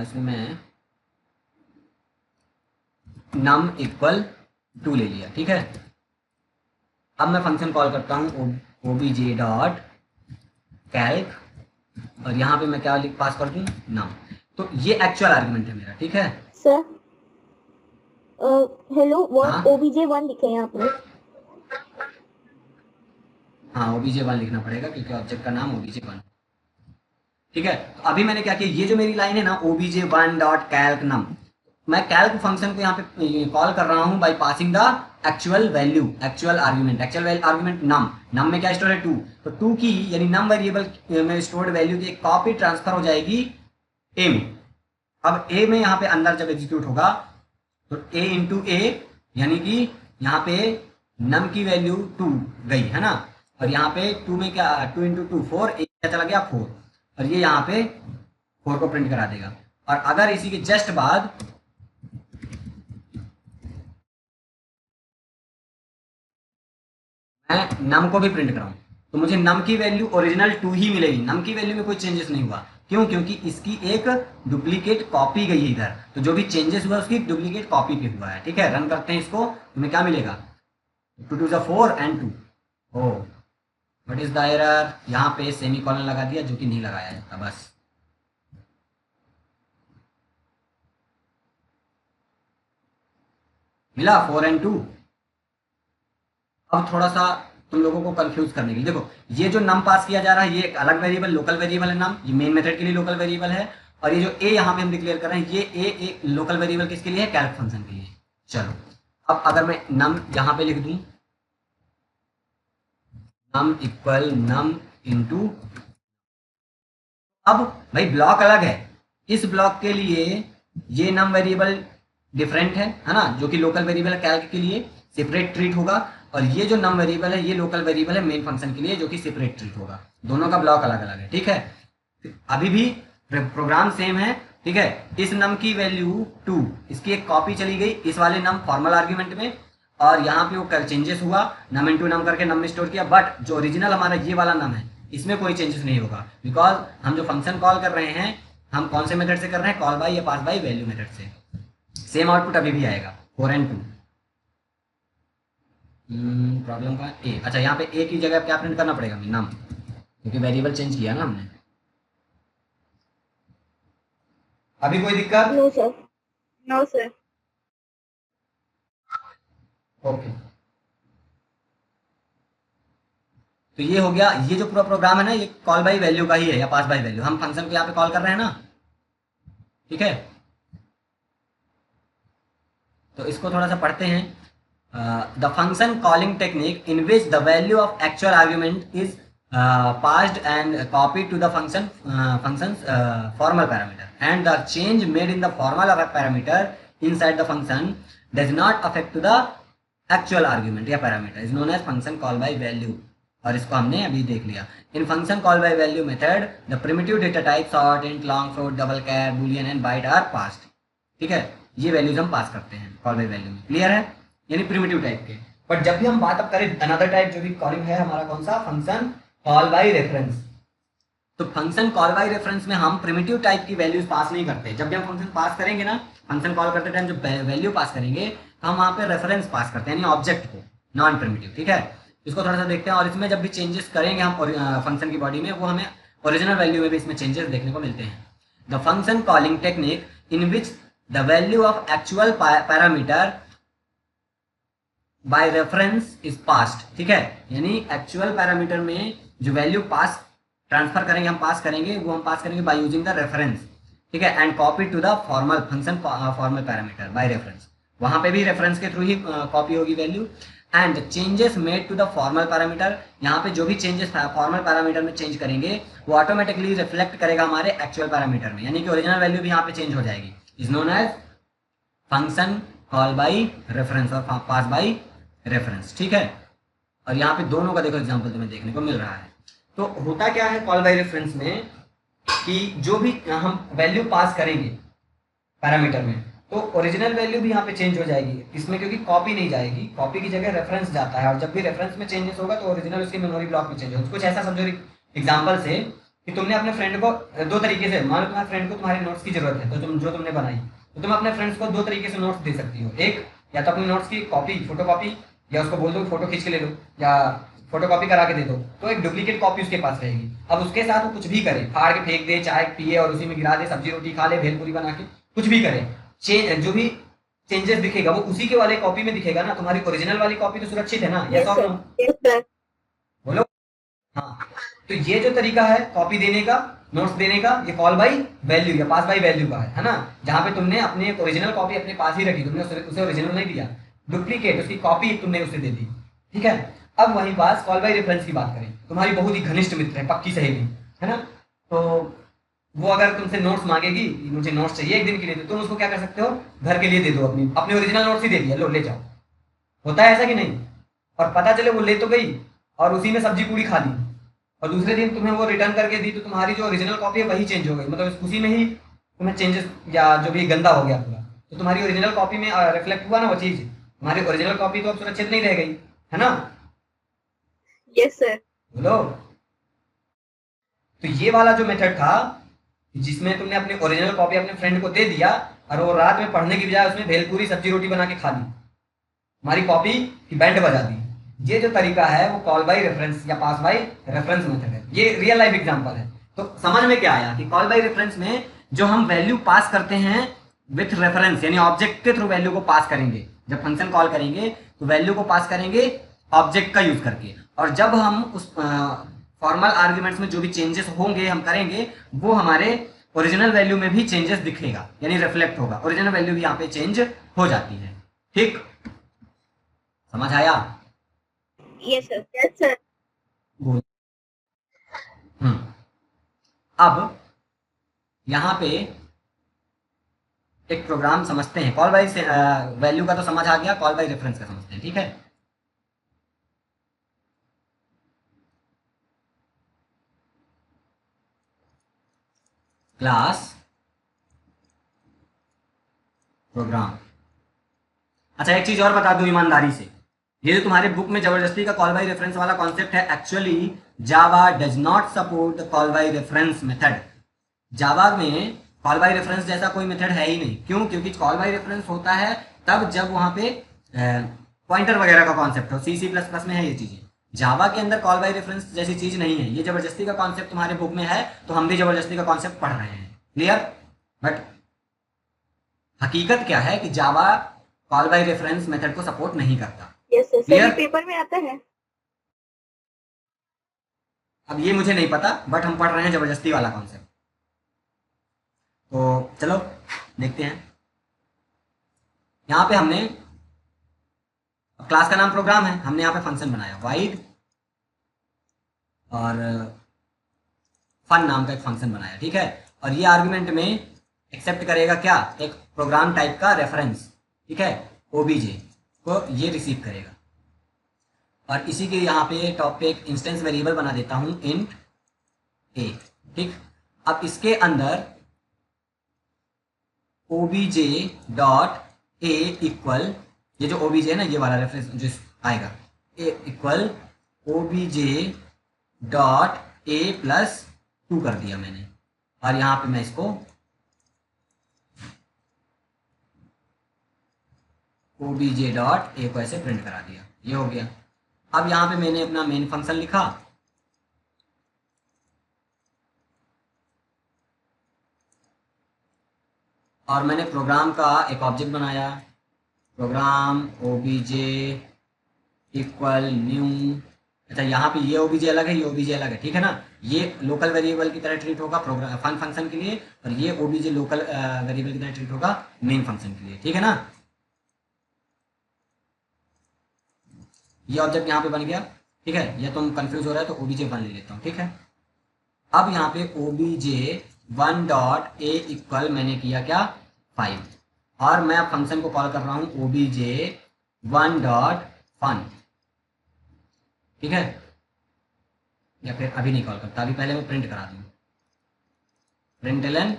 [SPEAKER 1] इसमें मैं नम इक्वल 2 ले लिया। ठीक है, अब मैं फंक्शन कॉल करता हूँ ओबीजे डॉट कैल्क, और यहाँ पे मैं क्या पास कर दूँ, नम। तो ये एक्चुअल आर्गुमेंट है मेरा। ठीक है
[SPEAKER 2] सर हेलो,
[SPEAKER 1] हाँ
[SPEAKER 2] व्हाट OBJ1 लिखे हैं आपने?
[SPEAKER 1] हाँ, OBJ1 लिखना पड़ेगा क्योंकि ऑब्जेक्ट का नाम OBJ1। ठीक है, तो अभी मैंने क्या किया, ये जो मेरी लाइन है ना OBJ1 डॉट कैल्क नम, मैं कैल्क फंक्शन को यहाँ पे कॉल कर रहा हूँ by passing the actual value, actual argument num. Num में क्या स्टोर है, 2, तो 2 की यानी नम वेरिएबल में स्टोर्ड वैल्यू की एक कॉपी ट्रांसफर हो जाएगी ए में। अब ए में यहाँ पे अंदर जब एग्जीक्यूट होगा तो ए इंटू ए, यानी कि यहाँ पे नम की वैल्यू 2 गई है ना, और यहाँ पे 2 में क्या, 2 इंटू 2 4, ए क्या चला गया 4, और ये यहाँ पे 4 को प्रिंट करा देगा। और अगर इसी के जस्ट बाद मैं नम को भी प्रिंट कराऊं तो मुझे नम की वैल्यू ओरिजिनल 2 ही मिलेगी, नम की वैल्यू में कोई चेंजेस नहीं हुआ। क्यों? क्योंकि इसकी एक डुप्लीकेट कॉपी गई है इधर, तो जो भी चेंजेस हुआ उसकी डुप्लीकेट कॉपी पे हुआ है। ठीक है, रन करते हैं इसको, तुम्हें क्या मिलेगा, 2 2 4 and 2। Oh what is the error, यहाँ पे सेमी कॉलन लगा दिया जो कि नहीं लगाया जाता, बस। मिला 4 एंड 2। अब थोड़ा सा तुम लोगों को कंफ्यूज करने के लिए देखो, ये जो नम पास किया जा रहा है ये एक अलग वेरिएबल, लोकल वेरिएबल है नम, ये मेन मेथड के लिए लोकल वेरिएबल है, और ये जो ए यहाँ पे हम डिक्लेयर कर रहे हैं ये ए एक लोकल वेरिएबल किसके लिए है, कैल्क फंक्शन के लिए। चलो, अब अगर मैं नम यहाँ पे लिख दूं, नम इक्वल नम इंटू, अब भाई ब्लॉक अलग है, इस ब्लॉक के लिए ये नम वेरिएबल डिफरेंट है ना, जो कि लोकल वेरिएबल है कैल्क के लिए सेपरेट ट्रीट होगा, और ये जो नम वेरिएबल है ये लोकल वेरिएबल है मेन फंक्शन के लिए जो कि सेपरेट ट्रीट होगा। दोनों का ब्लॉक अलग अलग है। ठीक है, अभी भी प्रोग्राम सेम है। ठीक है, इस नम की वैल्यू 2, इसकी एक कॉपी चली गई इस वाले नम फॉर्मल आर्ग्यूमेंट में, और यहाँ पे वो चेंजेस हुआ, नम इंटू नम करके नम में स्टोर किया, बट जो ओरिजिनल हमारा ये वाला नम है इसमें कोई चेंजेस नहीं होगा, बिकॉज हम जो फंक्शन कॉल कर रहे हैं हम कौन से मेथड से कर रहे हैं, कॉल बाय या पास बाय वैल्यू मेथड से। सेम आउटपुट अभी भी आएगा 4 एंड 2। प्रॉब्लम का ए, अच्छा यहाँ पे ए की जगह क्या प्रिंट करना पड़ेगा, नम, क्योंकि वेरिएबल चेंज किया ना हमने। अभी कोई दिक्कत?
[SPEAKER 2] No sir. No sir.
[SPEAKER 1] Okay, तो ये हो गया, ये जो पूरा प्रोग्राम है ना, ये कॉल बाई वैल्यू का ही है या पास बाई वैल्यू। हम फंक्शन को यहाँ पे कॉल कर रहे हैं ना, ठीक है। तो इसको थोड़ा सा पढ़ते हैं। The function calling technique in which the value of actual argument is passed and copied to the function's formal parameter, and the change made in the formal parameter inside the function does not affect to the actual argument या parameter is known as function call by value। और इसको हमने अभी देख लिया। In function call by value method the primitive data type short, int, long, float, double char, boolean and byte are passed. ठीक है, ये वैल्यूज हम पास करते हैं कॉल बाय वैल्यू में। क्लियर है, यानी प्रिमिटिव टाइप के। बट जब भी हम बात अब करें अनदर टाइप जो भी कॉलिंग है हमारा, कौन सा, फंक्शन कॉल बाय रेफरेंस। तो फंक्शन कॉल बाय रेफरेंस में हम प्रिमिटिव टाइप की वैल्यूज पास नहीं करते। जब भी हम फंक्शन पास करेंगे ना, फंक्शन कॉल करते टाइम जब वैल्यू पास करेंगे तो हम वहां पे रेफरेंस पास करते हैं, यानी ऑब्जेक्ट को, नॉन प्रिमिटिव। ठीक है, इसको थोड़ा सा देखते हैं। और इसमें जब भी चेंजेस करेंगे हम फंक्शन की बॉडी में, वो हमें ओरिजिनल वैल्यू में भी इसमें चेंजेस देखने को मिलते हैं। The function calling technique in which the value of actual parameter by reference is passed. ठीक है, यानी एक्चुअल पैरामीटर में जो वैल्यू पास ट्रांसफर करेंगे, हम पास करेंगे, वो हम पास करेंगे बाय यूजिंग द रेफरेंस। ठीक है, and copy to the formal function formal parameter by reference. वहां पे भी रेफरेंस के थ्रू ही कॉपी होगी value. And changes made to the formal parameter, यहाँ पे जो भी चेंजेस फॉर्मल पैरामीटर में चेंज करेंगे वो ऑटोमेटिकली रिफ्लेक्ट करेगा हमारे एक्चुअल पैरामीटर में, यानी कि ओरिजिनल वैल्यू भी यहाँ पे चेंज हो जाएगी। Is known as function call by reference और पास बाई रेफरेंस। ठीक है, और यहाँ पे दोनों का देखो एग्जाम्पल तुम्हें देखने को मिल रहा है। तो होता क्या है कॉल बाई रेफरेंस में कि जो भी हम वैल्यू पास करेंगे पैरामीटर में, तो ओरिजिनल वैल्यू भी यहाँ पे चेंज हो जाएगी इसमें, क्योंकि कॉपी नहीं जाएगी, कॉपी की जगह रेफरेंस जाता है। और जब भी रेफरेंस में चेंजेस होगा तो ओरिजिनल उसके मेमोरी ब्लॉक में चेंज होगा। कुछ ऐसा समझो एग्जाम्पल से कि तुमने अपने फ्रेंड को दो तरीके से, मान लो तुम्हारे फ्रेंड को तुम्हारे नोट्स की जरूरत है, तो तुमने बनाई, तो तुम अपने फ्रेंड्स को दो तरीके से नोट्स दे सकती हो। एक, या तो अपने नोट्स की कॉपी, फोटो कॉपी, या उसको बोल दो फोटो खींच के ले लो या फोटो कॉपी करा के दे दो, तो एक डुप्लीकेट कॉपी उसके पास रहेगी। अब उसके साथ वो कुछ भी करे, फाड़ के फेंक दे, चाय पिए और उसी में गिरा दे, सब्जी रोटी खा ले, भेलपूरी बना के, कुछ भी करे, जो भी चेंजेस दिखेगा वो उसी के वाले कॉपी में दिखेगा ना। तुम्हारी ओरिजिनल वाली कॉपी तो सुरक्षित है ना, यस और नो? बोलो। हाँ, तो ये जो तरीका है कॉपी देने का, नोट्स देने का, ये कॉल बाई वैल्यू या पास बाई वैल्यू का है ना, जहां पे तुमने अपने ओरिजिनल कॉपी अपने पास ही रखी, तुमने उसे ओरिजिनल नहीं दिया, डुप्लीकेट उसकी कॉपी तुमने उसे दे दी। ठीक है, अब वही बात कॉल बाई रेफरेंस की बात करें। तुम्हारी बहुत ही घनिष्ठ मित्र है, पक्की सहेली है ना, तो वो अगर तुमसे नोट्स मांगेगी, मुझे नोट्स चाहिए एक दिन के लिए, तो तुम उसको क्या कर सकते हो, घर के लिए दे दो, अपने ओरिजिनल नोट्स ही दे दिया, लो ले जाओ। होता है ऐसा कि नहीं? और पता चले वो ले तो गई और उसी में सब्जी पूरी खा ली, और दूसरे दिन तुम्हें वो रिटर्न करके दी, तो तुम्हारी जो ओरिजिनल कॉपी है वही चेंज हो गई, मतलब उसी में ही तुम्हें चेंजेस या जो भी गंदा हो गया पूरा, तो तुम्हारी ओरिजिनल कॉपी में रिफ्लेक्ट हुआ ना वो चीज, तुम्हारी ओरिजिनल कॉपी तो अब सुरक्षित नहीं रह गई, है ना?
[SPEAKER 2] Yes sir.
[SPEAKER 1] बोलो। तो ये वाला जो मेथड था जिसमें तुमने अपनी ओरिजिनल कॉपी अपने फ्रेंड को दे दिया और वो रात में पढ़ने की बजाय उसमें भेलपूरी सब्जी रोटी बना के खा ली, हमारी कॉपी की बैंड बजा दी, ये जो तरीका है वो कॉल बाई रेफरेंस या पास बाई रेफरेंस मेथड है। ये रियल लाइफ एग्जांपल है। तो समझ में क्या आया कि कॉल बाई रेफरेंस में जो हम वैल्यू पास करते हैं विथ रेफरेंस, यानी ऑब्जेक्ट के थ्रू वैल्यू को पास करेंगे, जब फंक्शन कॉल करेंगे तो वैल्यू को पास करेंगे ऑब्जेक्ट का यूज करके, और जब हम उस फॉर्मल आर्ग्यूमेंट्स में जो भी चेंजेस होंगे हम करेंगे वो हमारे ओरिजिनल वैल्यू में भी चेंजेस दिखेगा, यानी रिफ्लेक्ट होगा, ओरिजिनल वैल्यू भी यहाँ पे चेंज हो जाती है। ठीक, समझ आया?
[SPEAKER 2] Yes sir. Yes sir.
[SPEAKER 1] अब यहाँ पे एक प्रोग्राम समझते हैं। कॉल बाई वैल्यू का तो समझ आ गया, कॉल बाई रेफरेंस का समझते हैं। ठीक है, क्लास प्रोग्राम। अच्छा, एक चीज और बता दूं ईमानदारी से, ये जो तुम्हारे बुक में जबरदस्ती का कॉल बाई रेफरेंस वाला कॉन्सेप्ट है, actually Java does not support the call by reference method. Java में कॉल बाई रेफरेंस जैसा कोई मेथड है ही नहीं। क्यों? क्योंकि कॉल बाई रेफरेंस होता है तब जब वहां पे पॉइंटर वगैरह का कॉन्सेप्ट हो, C++ में है ये चीजें। जावा के अंदर कॉल बाई रेफरेंस जैसी चीज नहीं है। ये जबरदस्ती का कॉन्सेप्ट तुम्हारे बुक में है तो हम भी जबरदस्ती का कॉन्सेप्ट पढ़ रहे हैं। क्लियर? बट हकीकत क्या है कि जावा कॉल बाई रेफरेंस मेथड को सपोर्ट नहीं करता।
[SPEAKER 2] यस सर, सभी पेपर में आता है।
[SPEAKER 1] अब ये मुझे नहीं पता, बट हम पढ़ रहे हैं जबरदस्ती वाला कॉन्सेप्ट। तो चलो देखते हैं। यहाँ पे हमने क्लास का नाम प्रोग्राम है, हमने यहाँ पे फंक्शन बनाया वाइड और फन नाम का एक फंक्शन बनाया, ठीक है। और ये आर्गुमेंट में एक्सेप्ट करेगा क्या, एक प्रोग्राम टाइप का रेफरेंस, ठीक है, ओबीजे को ये रिसीव करेगा। और इसी के यहाँ पे टॉप पे एक इंस्टेंस वेरिएबल बना देता हूँ इंट ए, ठीक। अब इसके अंदर obj डॉट ए इक्वल, ये जो obj है ना, ये वाला रेफरेंस जो आएगा, a equal obj dot a plus 2 कर दिया मैंने। और यहाँ पे मैं इसको obj डॉट ए को ऐसे प्रिंट करा दिया, ये हो गया। अब यहाँ पे मैंने अपना मेन फंक्शन लिखा, और मैंने प्रोग्राम का एक ऑब्जेक्ट बनाया, प्रोग्राम obj इक्वल न्यू। अच्छा, यहाँ पे ये obj अलग है, ये obj अलग है, ठीक है ना। ये लोकल वेरिएबल की तरह ट्रीट होगा प्रोग्राम फन फंक्शन के लिए, और ये obj लोकल वेरिएबल की तरह ट्रीट होगा मेन फंक्शन के लिए, ठीक है ना। ये ऑब्जेक्ट यहाँ पे बन गया, ठीक है। या तुम कंफ्यूज हो रहा है तो obj1 ले लेता हूँ, ठीक है। अब यहाँ पे obj1 डॉट ए इक्वल मैंने किया क्या, 5, और मैं अब फंक्शन को कॉल कर रहा हूँ obj1 डॉट फन, ठीक है। या फिर अभी नहीं कॉल करता, अभी पहले मैं प्रिंट करा दूँ, प्रिंटलन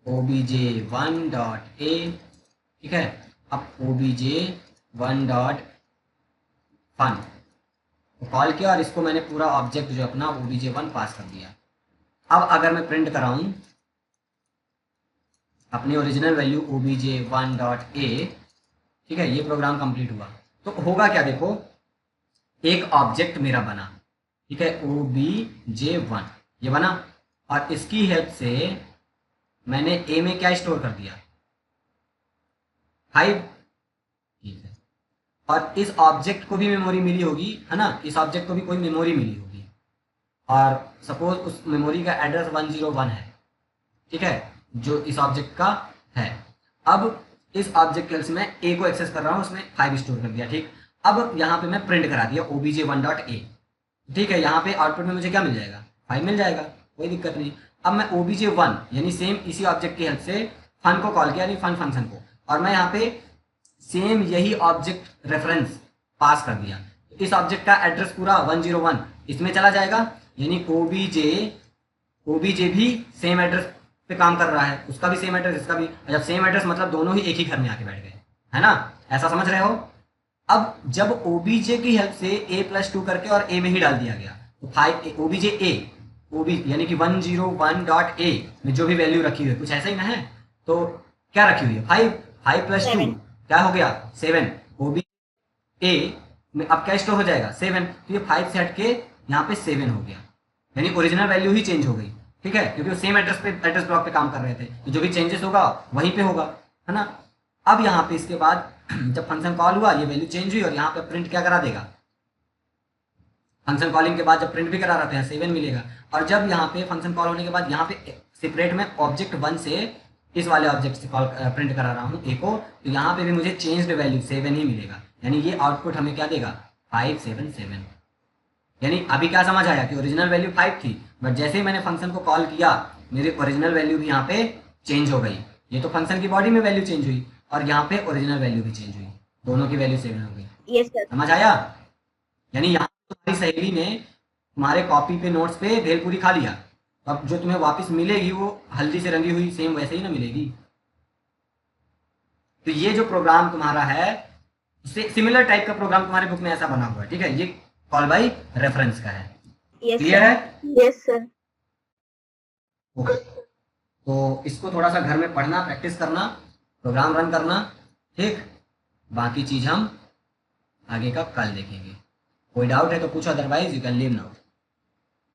[SPEAKER 1] obj1 डॉट ए, ठीक है। अब obj1 डॉट फन कॉल किया, और इसको मैंने पूरा ऑब्जेक्ट जो अपना obj1 पास कर दिया। अब अगर मैं प्रिंट कराऊं अपनी original value obj1 dot A, ठीक है, ये प्रोग्राम कंप्लीट हुआ। तो होगा क्या, देखो, एक ऑब्जेक्ट मेरा बना, ठीक है, obj1 ये बना, और इसकी हेल्प से मैंने ए में क्या स्टोर कर दिया, 5, ठीक है। और इस ऑब्जेक्ट को भी मेमोरी मिली होगी, है ना, इस ऑब्जेक्ट को भी कोई मेमोरी मिली होगी, और सपोज उस मेमोरी का एड्रेस 101 है, ठीक है, जो इस ऑब्जेक्ट का है। अब इस ऑब्जेक्ट के हेल्प से मैं ए को एक्सेस कर रहा हूँ, उसमें 5 स्टोर कर दिया, ठीक। अब यहाँ पे मैं प्रिंट करा दिया obj1 डॉट ए, ठीक है। यहाँ पे आउटपुट में मुझे क्या मिल जाएगा, 5 मिल जाएगा, कोई दिक्कत नहीं। अब मैं obj1 यानी सेम इसी ऑब्जेक्ट की हेल्प से फन को कॉल किया, यानी फन फंक्शन को, और मैं यहाँ पे सेम यही ऑब्जेक्ट रेफरेंस पास कर दिया। इस ऑब्जेक्ट का एड्रेस पूरा 101 इसमें चला जाएगा, यानी obj भी सेम एड्रेस पे काम कर रहा है, उसका भी सेम एड्रेस, इसका भी। जब सेम एड्रेस मतलब दोनों ही एक ही घर में आके बैठ गए, है ना, ऐसा समझ रहे हो। अब जब obj की हेल्प से a प्लस 2 करके और a में ही डाल दिया गया, तो 5 obj a यानी कि 101 डॉट ए में जो भी वैल्यू रखी हुई है, कुछ ऐसा ही ना है, तो क्या रखी हुई है, 5 प्लस 2 क्या हो गया, 7। obj a में अब क्या स्टोर हो जाएगा, 7, तो ये 5 से हट के यहाँ पे 7 हो गया, यानी ओरिजिनल वैल्यू ही चेंज हो गई, ठीक है, क्योंकि वो सेम एड्रेस ब्लॉक पे काम कर रहे थे, तो जो भी चेंजेस होगा वहीं पे होगा, है ना। अब यहाँ पे इसके बाद जब फंक्शन कॉल हुआ, ये वैल्यू चेंज हुई, और यहाँ पे प्रिंट क्या करा देगा, फंक्शन कॉलिंग के बाद जब प्रिंट भी करा रहे हैं 7 मिलेगा। और जब यहाँ पे फंक्शन कॉल होने के बाद यहाँ पे सेपरेट में ऑब्जेक्ट 1 से इस वाले ऑब्जेक्ट से कॉल प्रिंट करा रहा हूँ ए को, तो यहाँ पे भी मुझे चेंज्ड वैल्यू 7 ही मिलेगा, यानी ये आउटपुट हमें क्या देगा, 577। यानी अभी क्या समझ आया कि ओरिजिनल वैल्यू 5 थी, बट जैसे ही मैंने फंक्शन को कॉल किया मेरी ओरिजिनल वैल्यू भी यहाँ पे चेंज हो गई। ये तो फंक्शन की बॉडी में वैल्यू चेंज हुई, और यहाँ पे ओरिजिनल वैल्यू भी चेंज हुई, दोनों की वैल्यू 7 हो गई।
[SPEAKER 2] यस सर,
[SPEAKER 1] समझ आया। यानी यहाँ तुम्हारी सहेली ने तुम्हारे कॉपी पे नोट्स पे भेलपूरी खा लिया, अब जो तुम्हें वापस मिलेगी वो हल्दी से रंगी हुई सेम वैसे ही ना मिलेगी। तो ये जो प्रोग्राम तुम्हारा है, सिमिलर टाइप का प्रोग्राम तुम्हारे बुक में ऐसा बना हुआ है, ठीक है, ये कॉल बाय रेफरेंस का है। क्लियर है?
[SPEAKER 2] Yes sir.
[SPEAKER 1] ओके, तो इसको थोड़ा सा घर में पढ़ना, प्रैक्टिस करना, प्रोग्राम रन करना, ठीक। बाकी चीज हम आगे का कल देखेंगे। कोई डाउट है तो पूछो, otherwise you can leave now.